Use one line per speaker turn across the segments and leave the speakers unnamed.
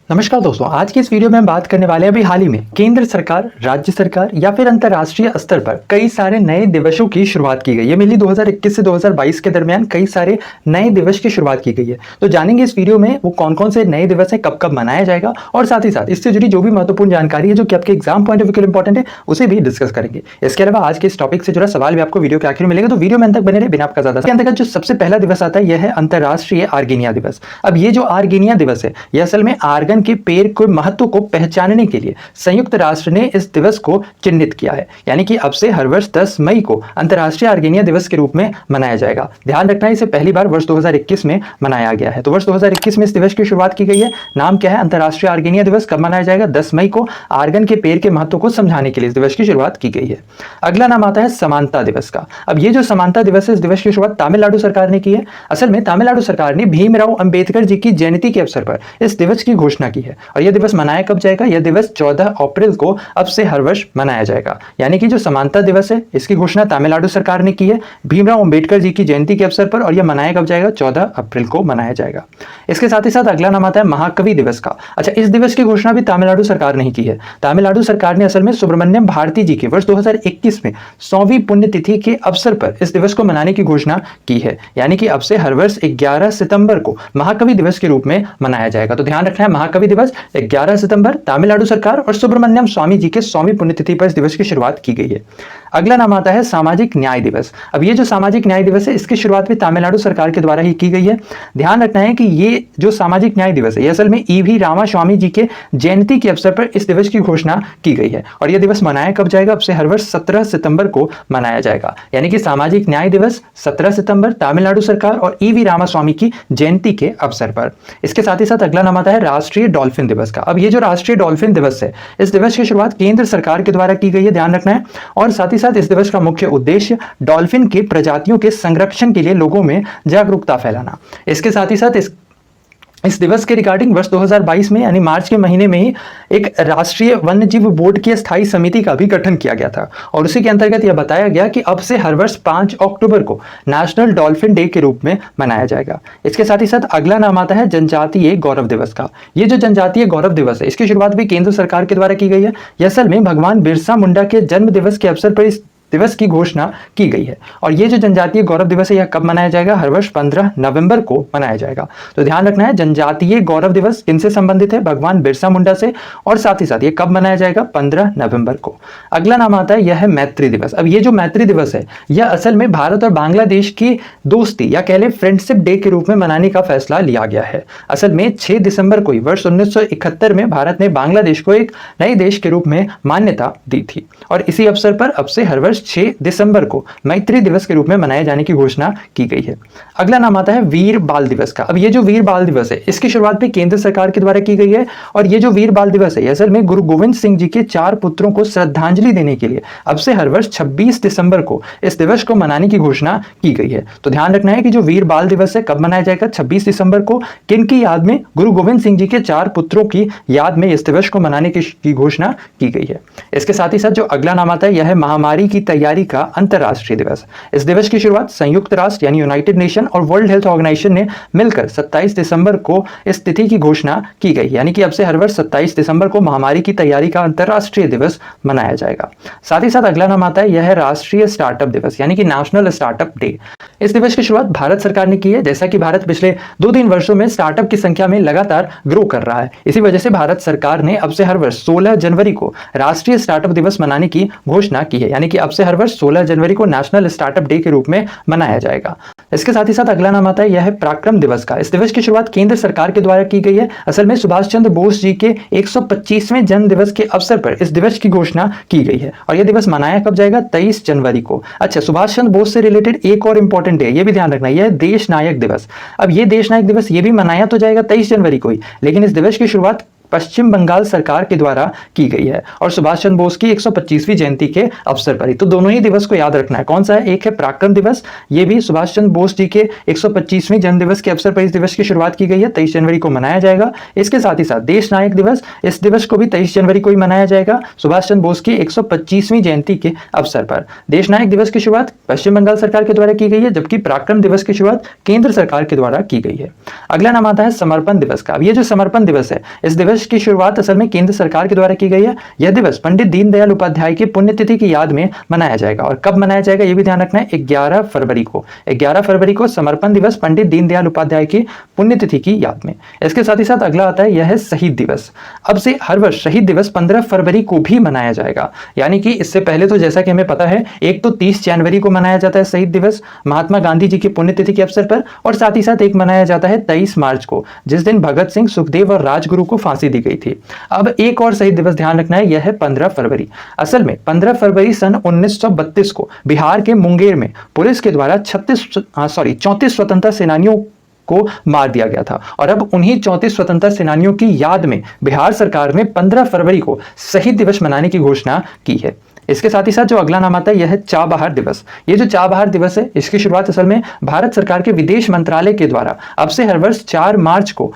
नमस्कार दोस्तों, आज की इस वीडियो में हम बात करने वाले हैं अभी हाल ही में केंद्र सरकार, राज्य सरकार या फिर अंतर्राष्ट्रीय स्तर पर कई सारे नए दिवसों की शुरुआत की गई है। मेनली 2021 से 2022 के दरमियान कई सारे नए दिवस की शुरुआत की गई है। तो जानेंगे इस वीडियो में वो कौन कौन से नए दिवस है, कब कब मनाया जाएगा और साथ ही साथ इससे जुड़ी जो भी महत्वपूर्ण जानकारी है जो कि आपके एग्जाम पॉइंट ऑफ व्यू के लिए इंपॉर्टेंट है उसे भी डिस्कस करेंगे। इसके अलावा आज के इस टॉपिक से जुड़ा सवाल भी आपको वीडियो के आखिर में मिलेगा, तो वीडियो में अंत तक बने रहे बिना आपका ज्यादा। इसके अंतर्गत जो सबसे पहला दिवस आता है यह है अंतर्राष्ट्रीय आर्गेनिया दिवस। अब ये जो आर्गेनिया दिवस है यह असल में आर्गन के पेड़ को महत्व को पहचानने के लिए संयुक्त राष्ट्र ने इस दिवस को चिन्हित किया है। यानी कि अब से हर वर्ष 10 मई को अंतर्राष्ट्रीय आर्गेनिया दिवस के रूप में मनाया जाएगा। ध्यान रखना है इसे पहली बार वर्ष 2021 में मनाया गया है। तो वर्ष 2021 में इस दिवस की शुरुआत की गई है। नाम क्या है? अंतर्राष्ट्रीय आर्गेनिया दिवस। कब मनाया जाएगा? 10 मई को आर्गन के पेड़ के महत्व को समझाने के लिए इस दिवस की शुरुआत की गई है। अगला नाम आता है समानता दिवस का। अब ये जो समानता दिवस है इस दिवस की शुरुआत तमिलनाडु सरकार ने की है। असल में तमिलनाडु सरकार ने भीमराव अंबेडकर जी की जयंती के अवसर पर इस दिवस की घोषणा की है। और यह दिवस मनाया कब जाएगा? यह दिवस 14 अप्रैल को अब से हर वर्ष मनाया जाएगा। यानी कि जो समानता दिवस है इसकी घोषणा तमिलनाडु सरकार ने की है भीमराव अंबेडकर जी की जयंती के अवसर पर, और यह मनाया कब जाएगा? 14 अप्रैल को मनाया जाएगा। इसके साथ ही साथ अगला नाम आता है महाकवि दिवस का। अच्छा, इस दिवस की घोषणा भी तमिलनाडु सरकार ने ही की है। तमिलनाडु सरकार ने असल में सुब्रमण्यम भारती जी की वर्ष 2021 में 100वीं पुण्यतिथि के अवसर पर इस दिवस को मनाने की घोषणा की है। यानी कि अब से हर वर्ष 11 सितंबर को महाकवि दिवस के रूप में मनाया जाएगा। तो ध्यान रखना है, महाकवि दिवस 11 सितंबर, तमिलनाडु सरकार और सुब्रमण्यम स्वामी जी के 100वीं पुण्यतिथि पर इस दिवस की शुरुआत की गई है। अगला नाम आता है सामाजिक न्याय दिवस। अब ये जो सामाजिक न्याय दिवस है इसकी शुरुआत भी तमिलनाडु सरकार के द्वारा ही की गई है। ध्यान रखना है कि ये जो सामाजिक न्याय दिवस है ये असल में ईवी रामास्वामी जी के जयंती के अवसर पर इस दिवस की घोषणा की गई है। और यह दिवस मनाया कब जाएगा? अब से हर वर्ष 17 सितंबर को मनाया जाएगा। यानी कि सामाजिक न्याय दिवस 17 सितंबर, तमिलनाडु सरकार और ईवी रामास्वामी की जयंती के अवसर पर। इसके साथ ही साथ अगला नाम आता है राष्ट्रीय डॉल्फिन दिवस का। अब ये जो राष्ट्रीय डॉल्फिन दिवस है इस दिवस की शुरुआत केंद्र सरकार के द्वारा की गई है। ध्यान रखना है। और साथ ही साथ इस दिवस का मुख्य उद्देश्य डॉल्फिन के प्रजातियों के संरक्षण के लिए लोगों में जागरूकता फैलाना। इसके साथ ही साथ इस दिवस के रिगार्डिंग वर्ष 2022 में यानी मार्च के महीने में ही एक राष्ट्रीय वन्यजीव बोर्ड की स्थायी समिति का भी गठन किया गया था। और उसी के अंतर्गत यह बताया गया कि अब से हर वर्ष 5 अक्टूबर को नेशनल डॉल्फिन डे के रूप में मनाया जाएगा। इसके साथ ही साथ अगला नाम आता है जनजातीय गौरव दिवस का। ये जो जनजातीय गौरव दिवस है इसकी शुरुआत भी केंद्र सरकार के द्वारा की गई है। यह असल में भगवान बिरसा मुंडा के जन्म दिवस के अवसर पर इस दिवस की घोषणा की गई है। और ये जो जनजातीय गौरव दिवस है यह कब मनाया जाएगा? हर वर्ष 15 नवंबर को मनाया जाएगा। तो ध्यान रखना है, जनजातीय गौरव दिवस किनसे संबंधित है? भगवान बिरसा मुंडा से। और साथ ही साथ ये कब मनाया जाएगा? 15 नवंबर को। अगला नाम आता है यह है मैत्री दिवस। अब ये जो मैत्री दिवस है यह असल में भारत और बांग्लादेश की दोस्ती या कह ले फ्रेंडशिप डे के रूप में मनाने का फैसला लिया गया है। असल में 6 दिसंबर को ही वर्ष 1971 में भारत ने बांग्लादेश को एक नए देश के रूप में मान्यता दी थी। और इसी अवसर पर अब से हर वर्ष 6 दिसंबर को मैत्री दिवस के रूप में मनाए जाने की घोषणा की गई है। अगला नाम आता है वीर बाल दिवस का। अब ये जो वीर बाल दिवस है इसकी शुरुआत भी केंद्र सरकार के द्वारा की गई है। और ये जो वीर बाल दिवस है असल में गुरु गोविंद सिंह जी के 4 पुत्रों को श्रद्धांजलि देने के लिए अब से हर वर्ष 26 दिसंबर को इस दिवस को मनाने की घोषणा की गई है। तो ध्यान रखना है कि जो वीर बाल दिवस है कब मनाया जाएगा? 26 दिसंबर को। किनकी याद में? गुरु गोविंद सिंह जी के 4 पुत्रों की याद में इस दिवस को मनाने की घोषणा की गई है। इसके साथ ही साथ जो अगला नाम आता है यह है महामारी की तैयारी का अंतरराष्ट्रीय दिवस। इस दिवस की शुरुआत संयुक्त राष्ट्र यानी यूनाइटेड नेशन और वर्ल्ड हेल्थ ऑर्गेनाइजेशन ने मिलकर 27 दिसंबर को इस तिथि की घोषणा की गई। यानी कि अब से हर वर्ष 27 दिसंबर को महामारी की तैयारी का अंतरराष्ट्रीय दिवस मनाया जाएगा। साथ ही साथ अगला नाम आता है यह है राष्ट्रीय स्टार्टअप दिवस यानी कि नेशनल स्टार्टअप डे। इस दिवस की शुरुआत भारत सरकार ने की है। जैसा कि भारत पिछले 2-3 वर्षों में स्टार्टअप की संख्या में लगातार ग्रो कर रहा है, इसी वजह से भारत सरकार ने अब से हर वर्ष 16 जनवरी को राष्ट्रीय स्टार्टअप दिवस मनाने की घोषणा की है। यानी कि अब से हर वर्ष 16 जनवरी को नेशनल स्टार्टअप डे के रूप में मनाया जाएगा। इसके साथ ही साथ अगला नाम आता है यह है पराक्रम दिवस का। इस दिवस की शुरुआत केंद्र सरकार के द्वारा की गई है। असल में सुभाष चंद्र बोस जी के 125वें जन्म दिवस के अवसर पर इस दिवस की घोषणा की गई है। और यह दिवस मनाया कब जाएगा? 23 जनवरी को। अच्छा, सुभाष चंद्र बोस से रिलेटेड एक और इंपॉर्टेंट डे ये भी ध्यान रखना, यह है देश नायक दिवस। अब ये देश नायक दिवस ये भी मनाया तो जाएगा 23 जनवरी को ही, लेकिन इस दिवस की शुरुआत पश्चिम बंगाल सरकार के द्वारा की गई है और सुभाष चंद्र बोस की 125वीं जयंती के अवसर पर ही। तो दोनों ही दिवस को याद रखना है। कौन सा है? एक है पराक्रम दिवस, ये भी सुभाष चंद्र बोस जी के 125वें जन्म दिवस के अवसर पर इस दिवस की शुरुआत की गई है, 23 जनवरी को मनाया जाएगा। इसके साथ ही साथ देश नायक दिवस, इस दिवस को भी 23 जनवरी को ही मनाया जाएगा सुभाष चंद्र बोस की 125वीं जयंती के अवसर पर। देश नायक दिवस की शुरुआत पश्चिम बंगाल सरकार के द्वारा की गई है, जबकि पराक्रम दिवस की शुरुआत केंद्र सरकार के द्वारा की गई है। अगला नाम आता है समर्पण दिवस का। अब ये जो समर्पण दिवस है इस दिवस दिवस की शुरुआत असल में केंद्र सरकार के द्वारा की गई है। यह दिवस पंडित दीनदयाल उपाध्याय की पुण्यतिथि की याद में मनाया जाएगा। और कब मनाया जाएगा ये भी ध्यान रखना है, 11 फरवरी को। 11 फरवरी को समर्पण दिवस पंडित दीनदयाल उपाध्याय की पुण्यतिथि की याद में। इसके साथ ही साथ अगला आता है, यह है शहीद दिवस। अब से हर वर्ष शहीद दिवस 15 फरवरी को भी मनाया जाएगा। यानी कि इससे पहले तो जैसा कि हमें पता है, एक तो 30 जनवरी को मनाया जाता है शहीद दिवस महात्मा गांधी जी की पुण्यतिथि के अवसर पर, और साथ ही साथ एक मनाया जाता है 23 मार्च को, जिस दिन भगत सिंह, सुखदेव और राजगुरु को फांसी दी गई थी। अब एक और शहीद दिवस ध्यान रखना है, यह है 15 फरवरी। असल में 15 फरवरी सन 1932 को बिहार के मुंगेर में पुलिस के द्वारा 34 स्वतंत्रता सेनानियों को मार दिया गया था। और अब उन्हीं 34 स्वतंत्रता सेनानियों की याद में बिहार सरकार ने 15 फरवरी को शहीद दिवस मनाने की घोषणा की है। इसके साथ ही साथ जो अगला नाम आता है, यह है चाबहार दिवस। ये जो चाबहार दिवस है, इसकी शुरुआत असल में भारत सरकार के विदेश मंत्रालय के द्वारा अब से हर वर्ष 4 मार्च को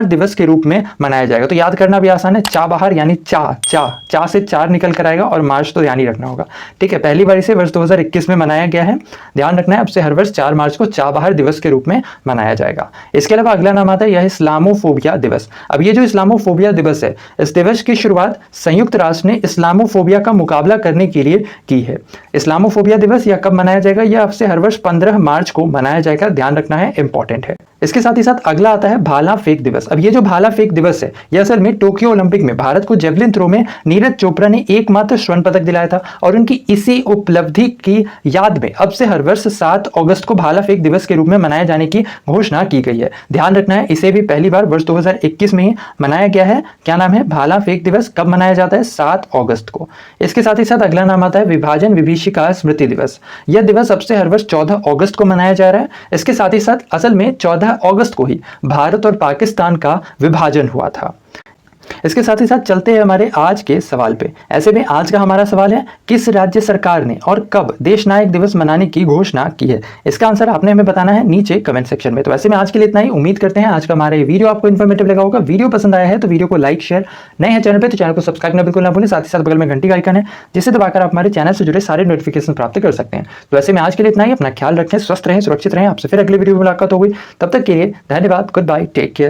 दिवस के रूप में मनाया जाएगा। तो याद करना भी आसान है, चाबहार यानी चा से 4 निकल कर आएगा और मार्च तो ध्यान ही रखना होगा। ठीक है, पहली बार इसे वर्ष 2021 में मनाया गया है। ध्यान रखना है, अब से हर वर्ष 4 मार्च को चाबहार दिवस के रूप में मनाया जाएगा। इसके अलावा अगला नाम आता है, यह इस्लामोफोबिया दिवस। अब ये जो इस्लामोफोबिया दिवस है, इस दिवस की शुरुआत संयुक्त राष्ट्र ने इस्लामोफोबिया का मुकाबला करने के लिए की है। इस्लामोफोबिया दिवस यह कब मनाया जाएगा? यह अब से हर वर्ष 15 मार्च को मनाया जाएगा। ध्यान रखना है, इंपॉर्टेंट है। इसके साथ ही साथ अगला आता है भाला फेंक दिवस। अब ये जो भाला फेंक दिवस है, यह असल में टोक्यो ओलंपिक में भारत को जेवलिन थ्रो में नीरज चोपड़ा ने एकमात्र स्वर्ण पदक दिलाया था, और उनकी इसी उपलब्धि की याद में अब से हर वर्ष 7 अगस्त को भाला फेंक दिवस के रूप में मनाए जाने की घोषणा की गई है। ध्यान रखना है, इसे भी पहली बार वर्ष 2021 में ही मनाया गया है। क्या नाम है? भाला फेंक दिवस। कब मनाया जाता है? 7 अगस्त को। इसके साथ ही साथ अगला नाम आता है विभाजन विभीषिका स्मृति दिवस। यह दिवस अब से हर वर्ष 14 अगस्त को मनाया जा रहा है। इसके साथ ही साथ असल में 14 अगस्त को ही भारत और पाकिस्तान का विभाजन हुआ था। इसके साथ ही साथ चलते हैं हमारे आज के सवाल पे। ऐसे में आज का हमारा सवाल है, किस राज्य सरकार ने और कब देश नायक दिवस मनाने की घोषणा की है? इसका आंसर आपने हमें बताना है नीचे कमेंट सेक्शन में। तो ऐसे में आज के लिए इतना ही। उम्मीद करते हैं आज का हमारा ये वीडियो आपको इन्फॉर्मेटिव लगा होगा। वीडियो पसंद आया है तो वीडियो को लाइक, शेयर, नए हैं चैनल पे तो चैनल को सब्सक्राइब करना बिल्कुल ना भूलें। साथ ही साथ बगल में घंटी का आइकन है, जिसे दबाकर आप हमारे चैनल से जुड़े सारे नोटिफिकेशन प्राप्त कर सकते हैं। तो ऐसे में आज के लिए इतना ही। अपना ख्याल रखें, स्वस्थ रहें, सुरक्षित रहें। आपसे फिर अगले वीडियो में मुलाकात होगी। तब तक के लिए धन्यवाद, गुड बाय, टेक केयर।